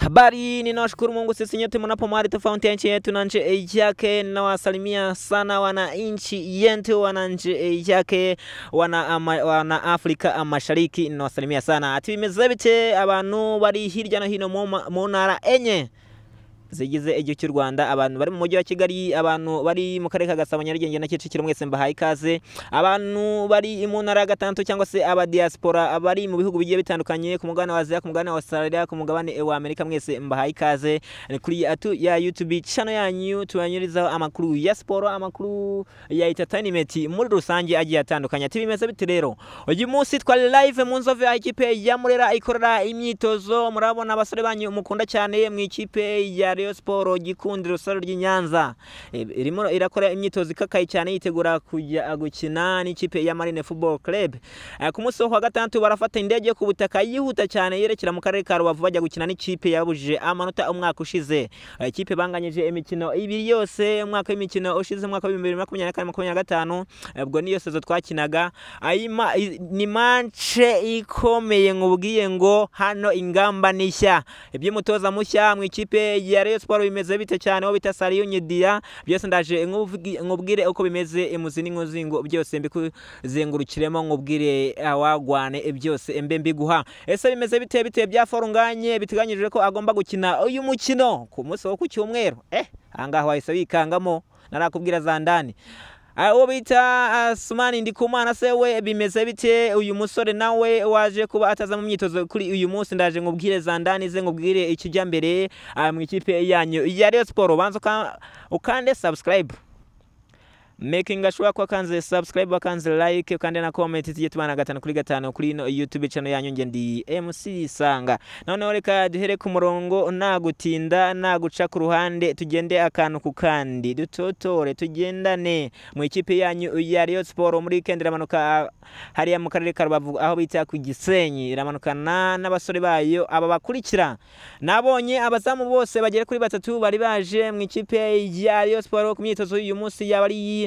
Habari, ninawashukuru Mungu sisi nyote mnapomwari tofauti ya nchi yetu na nchi yake. Nawasalimia sana wananchi yetu, wananchi yake, wana Afrika Mashariki. Nawasalimia sana. Ati bimeze abantu bari hirya no hino mu ntara enye zigize igihugu cy'u Rwanda, abantu bari mu mujyi wa Kigali, abantu bari mu karere ka Gasabo, Nyarugenge na Kicukiro, mwese mbahaye ikaze. Abantu bari mu ntara ya gatandatu cyangwa se aba diaspora abari mu bihugu bigiye bitandukanye, ku mugabane wa Aziya, ku mugabane wa Australia, ku mugabane wa Amerika, mwese mbahaye ikaze kuri ya YouTube channel yanyu tubanyurizaho amakuru ya sport, amakuru ya entertainment muri rusange agiye atandukanye. Ati bimeze bite rero? Uyu munsi twari live mu Nzove ikipe ya Murera ikorera imyitozo. Murabona abasore banyu mukunda cyane mu ikipe ya Rayon Sport Gikundiro Saro ry'Inyanza, irimo irakora imyitozo ikakaye cyane yitegura kujya gukina n'ikipe ya Marine Football Club. Ku munsi wa gatandatu barafata indege ku butaka yihuta cyane yerekera mu karere ka Rubavu bajya gukina n'ikipe yabujije amanota umwaka ushize. Ikipe banganyije imikino ibiri yose umwaka w'imikino ushize, umwaka wa 2024-2025, ubwo niyo sezo twakinaga. Ni manche ikomeye nkubwiye ngo hano ingamba nishya, iby'umutoza mushya mu ikipe ya Rayon Sport bimeze bite cyane, wo bita Saliou Nyidia, byose ndaje nkubwire uko bimeze imuzi n'inkozingo byose mbikuzengurukiremo nkubwire awagwane byose mbe mbiguha. Ese bimeze bite bya Forunganye biteganyijwe ko agomba gukina uyu mukino ku munsi wo ku cyumweru? Angaho wahise wikangamo narakubwira za ndani. Uwo bita Sumani Ndikumana se we bimeze bite? Uyu musore nawe waje kuba ataza mu myitozo kuri uyu munsi, ndaje nkubwire za ndani ze nkubwire ikijya mbere mu ikipe yanyu ya Rayon Sport. Banza ukande subscribe, making sure ko kanze subscribe, kanze like, ukande na comment tujye tubana 5 kuri no YouTube channel yanyu. Nge ndi MC Sanga. None reka duhere ku murongo nagutinda naguca ku ruhande, tugende akantu ku kandi dutotore tugendane mu ikipe yanyu ya Rayon Sport. Muri weekend ramanuka hariya mu karere ka Rubavu aho bita ku Gisenyi, ramanukana n'abasore bayo aba bakurikira. Nabonye abazamu bose bagera kuri 3 bari baje mu ikipe ya Rayon Sport ku myitozo uyu munsi yabari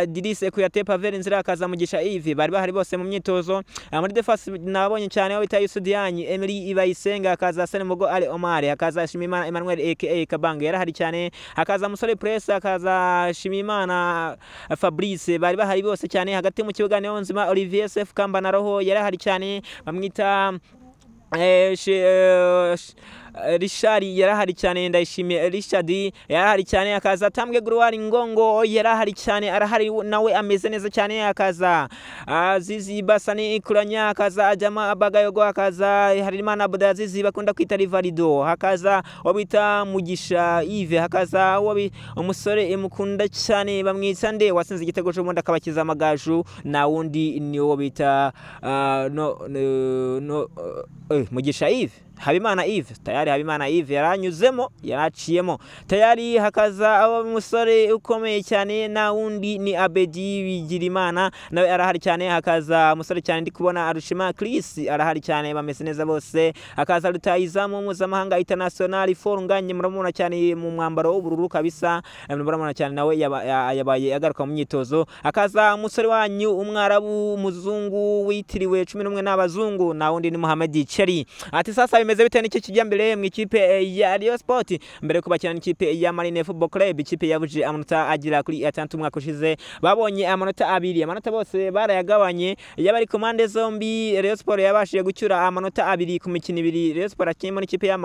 Dirise Kuyate, Pavel Nzira, akaza Mugisha Yves, bari bahari bose mu myitozo. Muri defense nabonye cyane aho bita Yusudiani, Emery Ibayisenga, akaza Senemogo Ali Omar, akaza Shimimana Emmanuel aka Kabanga yarahari cyane, akaza Musore Press, akaza Shimimana Fabrice, bari bahari bose cyane. Hagati mu kibuga niho Nzima Olivier Sef Kamba na Roho yarahari cyane, bamwita Richard yarahari cyane, ndayishimiye Richard yarahari cyane, akaza Tambwe Gloire Ngongo yarahari cyane, arahari nawe ameze neza cyane, akaza Zizi Basani Ikuranya, akaza Ajama Bagayogo, akaza Harimana Abdazizi bakunda kwita Rivalido, hakaza wabita Mugisha Yves, hakaza umusore emukunda cyane bamwita nde wasinze igitego cyo munda kabakiza amagaju, na wundi ni wo bita Mugisha Yves, Habimana Yves. Tayari Habimana Yves yaranyuzemo yaraciyemo tayari. Hakaza abo musore ukomeye cyane na wundi ni Abedi Bigirimana, nawe arahari cyane. Hakaza musore cyane ndi kubona Arushima Chris arahari cyane, bameze neza bose. Hakaza Rutayizamu mpuzamahanga international Forunganye, muramubona cyane mu mwambaro w'ubururu kabisa, muramubona cyane nawe yabaye agaruka mu myitozo. Hakaza musore wanyu umwarabu muzungu witiriwe 11 n'abazungu, na wundi ni Mohamed Cheri. Ati sasa bimeze bite n'iki kijya mbere mu ikipe ya Rayon Sport mbere kubakina n'ikipe ya Marine Football Club? Ikipe yabuje amanota agira kuri 6 umwaka ushize, babonye amanota 2, amanota bose barayagabanye yabari komande zombi. Rayon Sport yabashije gucyura amanota 2 ku mikino 2 Rayon Sport akimo n'ikipe ya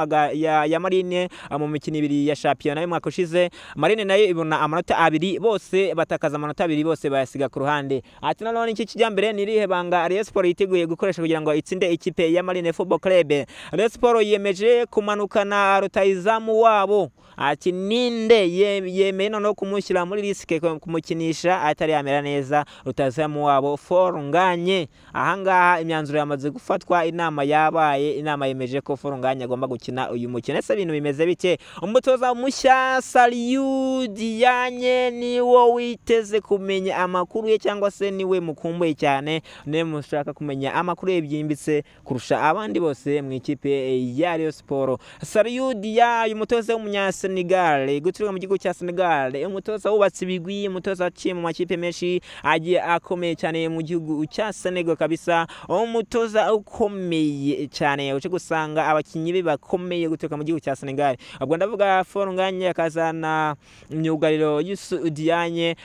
Marine mu mikino 2 ya champion y'umwaka ushize. Marine nayo ibona amanota 2, bose batakaza amanota 2, bose bayasiga ku ruhande. Ati none iki kijya mbere nirihe banga Rayon Sport yiteguye gukoresha kugira ngo itsinde ikipe ya Marine Football Club? Rayon Sport yemeje kumanukana Rutayizamu wabo. Ati ninde yemeye no kumushyira muri riske kumukinisha atari yamera neza Rutayizamu wabo Forunganye. Ahangaha imyanzuro yamaze gufatwa, inama yabaye, inama yemeje ko Forunganye agomba gukina uyu mukino. Ese ibintu bimeze bike? Umutoza mushya Saliou Dianye ni wo witeze kumenya amakuru ye, cyangwa se niwe mukumbuye cyane, ne mushaka kumenya amakuru ye byimbitse kurusha abandi bose mu ikipe ya Rayon Sport? Saliou Dianye umutoza w'umunyase Senegal, guturuka mu gihugu cya Senegal, umutoza wubatse ibigwi, umutoza waciye mu makipe menshi agiye akomeye cyane mu gihugu cya Senegal kabisa, umutoza ukomeye cyane uje gusanga abakinyi be bakomeye guturuka mu gihugu cya Senegal. Ubwo ndavuga Forunganye akazana myugariro Youssou Diagne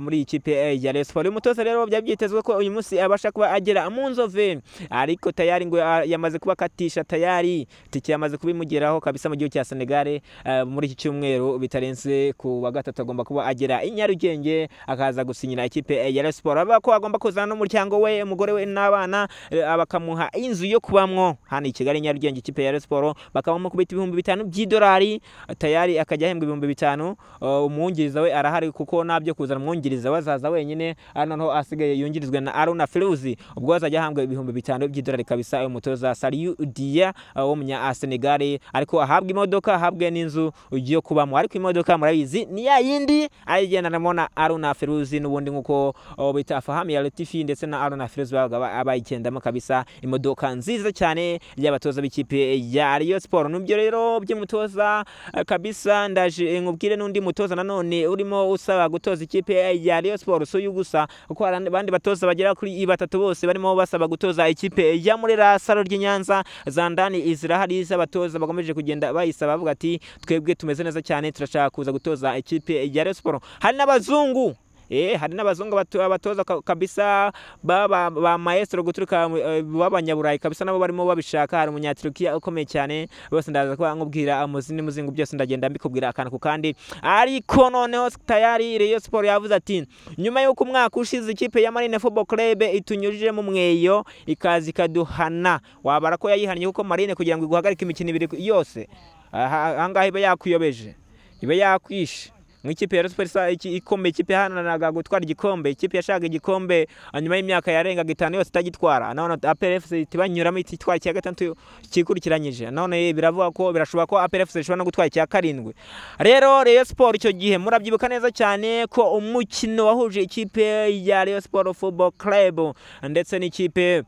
muri ikipe ya Rayon Sports. Umutoza rero byabyitezwe ko uyu munsi abasha kuba agera mu Nzove, ariko tayari ngo yamaze kuba katisha tayari tike yamaze kubimugeraho kabisa mu gihugu cya Senegal. Muri iki cyumweru bitarenze ku wa gatatu agomba kuba agera i Nyarugenge akaza gusinyira ikipe ya Rayon Sports. Aba ko agomba kuzana n'umuryango we, umugore we n'abana, bakamuha inzu yo kubamwo hano i Kigali Nyarugenge. Ikipe ya Rayon Sports bakamuha kubita $5,000 by'idolari, tayari akajya ahembwa $5,000. Umwungiriza we arahari kuko nabyo kuzana umwungiriza wazaza wenyine, noneho asigaye yungirizwe na Aruna Firouzi, ubwo azajya ahembwa $5,000 by'idolari kabisa. Uyu mutoza Saliou Dia wo munya Senegal, ariko ahabwa imodoka, ahabwe n'inzu yo kubamo. Ariko imodoka murabizi ni ya yindi ayigendanamo na Aruna Firouzi n'ubundi nkuko bita Fahami ya Latifi ndetse na Aruna Firouzi abayigendamo kabisa. Imodoka nziza cyane y'abatoza b'ikipe ya Rayon Sports. Nubyo rero by'umutoza kabisa, ndaje nkubwire n'undi mutoza nanone urimo usaba gutoza ikipe ya Rayon Sports uyu gusa, kuko abandi batoza bagera kuri 3 bose barimo basaba gutoza ikipe ya Murera Saro ry'Inyanza. Zandani izirahari z'abatoza bakomeje kugenda bayisaba bavuga ati twebwe tumeze neza cyane, turashaka kuza gutoza ikipe ya Rayon Sports. Hari n'abazungu hari n'abazungu abatoza kabisa ba maestro guturuka b'abanyaburayi kabisa, nabo barimo babishaka. Hari umunyaturukiya ukomeye cyane, bose ndaza kuba nkubwira muzingo byose ndagenda mbikubwira akana ku kandi. Ariko noneho tayari Rayon Sports yavuze ati nyuma y'uko umwaka ushize ikipe ya Marine Football Club itunyujije mu mweyo ikazi kaduhana, wabara ko yayihannye kuko Marine kugira ngo iguhagarike imikino 2 yose ahangaha iba yakwiyobeje, iba yakwishe. Nk'ikipe ya Rayon Sports ikomeye, ikipe yahananaga gutwara igikombe, ikipe yashaka igikombe nyuma y'imyaka yarengaga 5 yose itagitwara, none APR FC tibanyuramo ititwara cya gatatu kikurikiranyije. None biravuga ko birashoboka ko APR FC ishobora no gutwara cya 7. Rero Rayon Sports icyo gihe murabyibuka neza cyane ko umukino wahuje ikipe ya Rayon Sports Football Club ndetse n'ikipe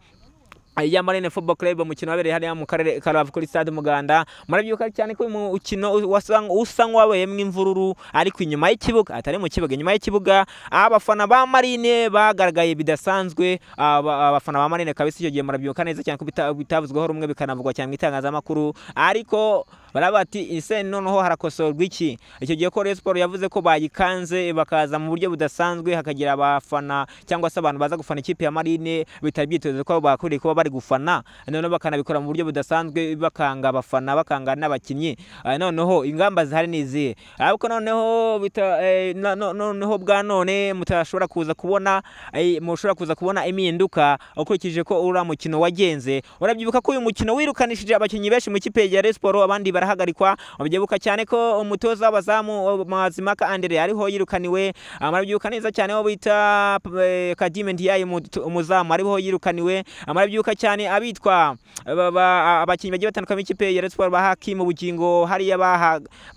ya Marine Football Club, umukino wabereye hariya mu karere ka Rubavu kuri stade Muganda. Murabyuka cyane ko umukino usanga wabayemo imvururu, ariko inyuma y'ikibuga, atari mu kibuga, inyuma y'ikibuga abafana ba Marine bagaragaye bidasanzwe. Abafana ba Marine kabisa icyo gihe murabyuka neza cyane ko bitavuzweho rumwe bikanavugwa cyane mu itangazamakuru, ariko barabati ise noneho harakosorwa iki. Icyo gihe ko Rayon Sports yavuze ko bayikanze bakaza mu buryo budasanzwe, hakagira abafana cyangwa se abantu baza gufana ikipe ya Marine bitari byiteze ko bakuriye kuba bari gufana, noneho bakanabikora mu buryo budasanzwe, bakanga abafana, bakanga n'abakinnyi. Noneho ingamba zihari nizihe, ariko noneho noneho bwa none mutashobora kuza kubona mushobora kuza kubona impinduka ukurikije ko ura mukino wagenze. Urabyibuka ko uyu mukino wirukanishije abakinnyi benshi mu ikipe ya Rayon Sports, abandi barahagarikwa. Mubyibuka cyane ko umutoza w'abazamu Mazimaka Andre ariho yirukaniwe. Murabyuka neza cyane wo bita Kadime Ndiaye umuzamu ariho yirukaniwe. Murabyuka cyane abitwa abakinnyi bagiye batandukanye ikipe ya Rayon Sports bahakimu Bugingo hariya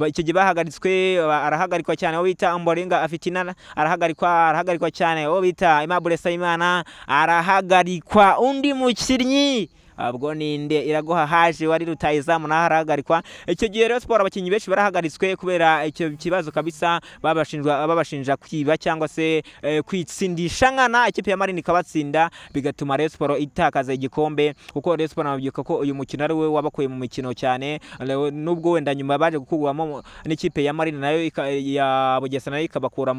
icyo gihe bahagaritswe, arahagarikwa cyane wo bita Mborenga Afitina, arahagarikwa cyane wo bita Aimable Sayimana, arahagarikwa undi mukinnyi abwo ninde Iraguha Haje wari rutayizamu naharahagarikwa. Icyo gihe Rayon Sports abakinnyi benshi barahagaritswe kubera icyo kibazo kabisa, babashinja kwiba cyangwa se kwitsindisha nkana. Ikipe ya Marine ikabatsinda bigatuma Rayon Sports itakaza igikombe, kuko Rayon Sports nabyuka ko uyu mukino ari we wabakuye mu mikino cyane, nubwo wenda nyuma baje gukugwamo n'ikipe ya Marine nayo ya Bugesera nayo ikabakura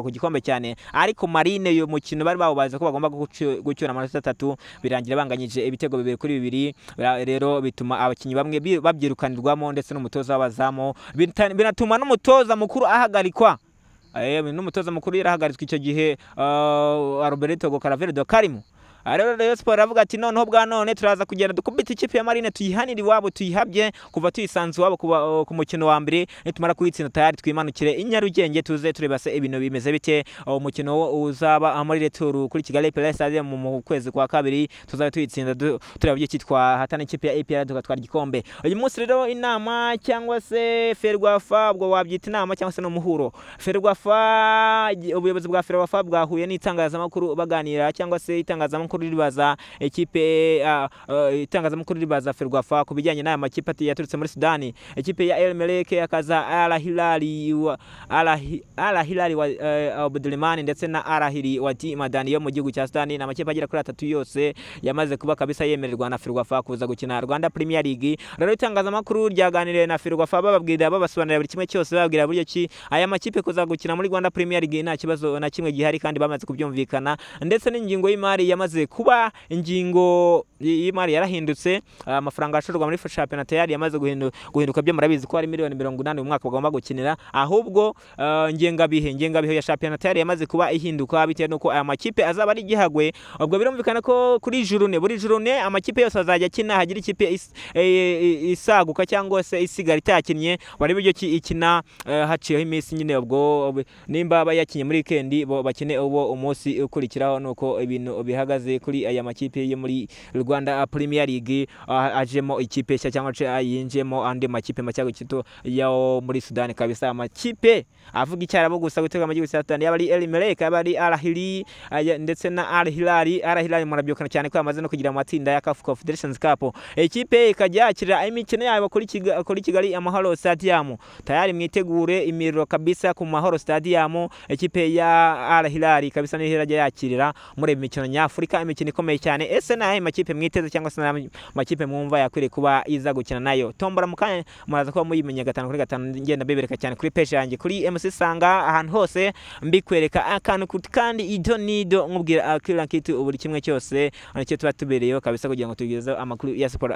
ku gikombe cyane. Ariko Marine uyu mukino bari bawubaze ko bagomba gucyura amanota 3, birangira banganyije ibitego 2-2. Rero bituma abakinnyi bamwe babyirukanirwamo ndetse n'umutoza w'abazamu, binatuma n'umutoza mukuru ahagarikwa. N'umutoza mukuru yarahagaritswe icyo gihe, Roberto Gokaravere do Karimo. Rero Rayon Sports avuga ati noneho bwa none turaza kugenda dukubita ikipe ya Marine tuyihanira iwabo, tuyihabye kuva tuyisanze iwabo ku mukino wa mbere. Nitumara kuyitsinda tayari twimanukire i Nyarugenge tuze tureba se ibintu bimeze bite. Umukino uzaba muri retour kuri Kigali Pele Stadium mu kwezi kwa 2, tuzabe tuyitsinda tureba byo cyitwa hatana ikipe ya APR tugatwara igikombe. Uyu munsi rero inama cyangwa se Ferwafa, ubwo wabyita inama cyangwa se no muhuro. Ferwafa, ubuyobozi bwa Ferwafa bwahuye n'itangazamakuru baganira, cyangwa se itangazamakuru itangazamakuru ribaza itangazamakuru ribaza Ferwafa kubijyanye n'aya makipe yaturutse muri Sudani. Ikipe ya El Merreikh akaza Al Hilal wa Abdulrahman ndetse na Al Ahly wa Madani yo mu gihugu cya Sudani. Na makipe agera kuri 3 yose yamaze kuba kabisa yemererwa na Ferwafa kuza gukina Rwanda Premier League. Rero itangazamakuru ryaganiriye na Ferwafa bababwira babasobanurira buri kimwe cyose, bababwira buryo ki aya makipe kuza gukina muri Rwanda Premier League nta kibazo na kimwe gihari, kandi bamaze kubyumvikana. Ndetse n'ingingo y'imari yamaze kuba ingingo y'imari yarahindutse. Amafaranga ashorwa muri championnat yari yamaze guhinduka byo murabizi ko ari miliyoni 80 mu mwaka bagomba gukinira, ahubwo ngengabihe ya championnat yari yamaze kuba ihinduka bitewe nuko aya makipe azaba ari gihagwe. Ubwo birumvikana ko kuri buri jurune amakipe yose azajya akina, hagira ikipe isaguka cyangwa se isigara itakinnye bari buryo ikina haciyeho iminsi nyine. Ubwo nimba bayakinye muri weekend bo bakine ubo umunsi ukurikiraho, nuko ibintu bihagaze kuri aya makipe yo muri Rwanda Premier League. Ajemo ikipe cyangwa yinjemo andi makipe macyago kito yo muri Sudani kabisa. Amakipe avuga icyarabo gusa gutega mu gihugu cya Sudani, yaba ari El Merreikh, yaba ari Al Ahly ndetse na Al Hilal murabyukana cyane ko yamaze no kugira amatsinda ya CAF Confederations Cup. Ikipe ikajya yakira imikino yabo kuri Kigali Amahoro Stadium. Tayari mwitegure imiriro kabisa ku Mahoro Stadium. Ikipe ya Al Hilal kabisa ni hirajya yakirira muri imikino nyafurika, imikino ikomeye cyane. Ese nahe makipe mwiteze cyangwa se makipe mwumva yakwiriye kuba iza gukina nayo? Tombora mukanya muraza kuba muyimenya 5 kuri 5 ngenda bibereka cyane kuri page yanjye kuri MC Sanga, ahantu hose mbikwereka akantu kandi idonido nkubwira kila kitu buri kimwe cyose nicyo tuba tubereyeho kabisa kugira ngo tugezeho amakuru ya sport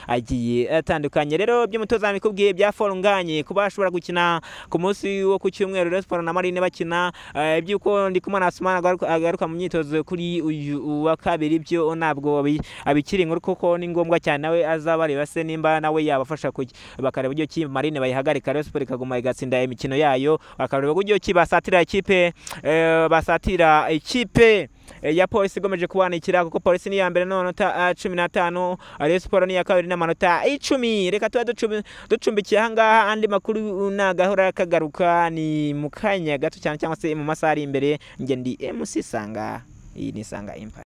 agiye atandukanye. Rero by'umutoza mikubwiye byaforunganye kuba ashobora gukina ku munsi wo ku cyumweru. Rayon Sport na Marine bakina, ibyuko ndi kumana Asumana agaruka mu myitozo kuri uyu wa kabiri, byo ntabwo abikiri inkuru kuko ni ngombwa cyane nawe azabareba se nimba nawe yabafasha bakareba uburyo ki Marine bayihagarika, Rayon Sport ikaguma igatsinda imikino yayo, bakareba uburyo ki basatira ikipe ya Polisi igomeje kubanikira, kuko Polisi ni ya mbere n'amanota 15, Rayon Sport ni ya kabiri n'amanota 10. Reka tuba ducumbikiye ahangaha, andi makuru nagahora kagaruka ni mukanya gato cyane cyangwa se mu masaha ari imbere. Nge ndi MC Sanga, iyi ni Sanga Empire.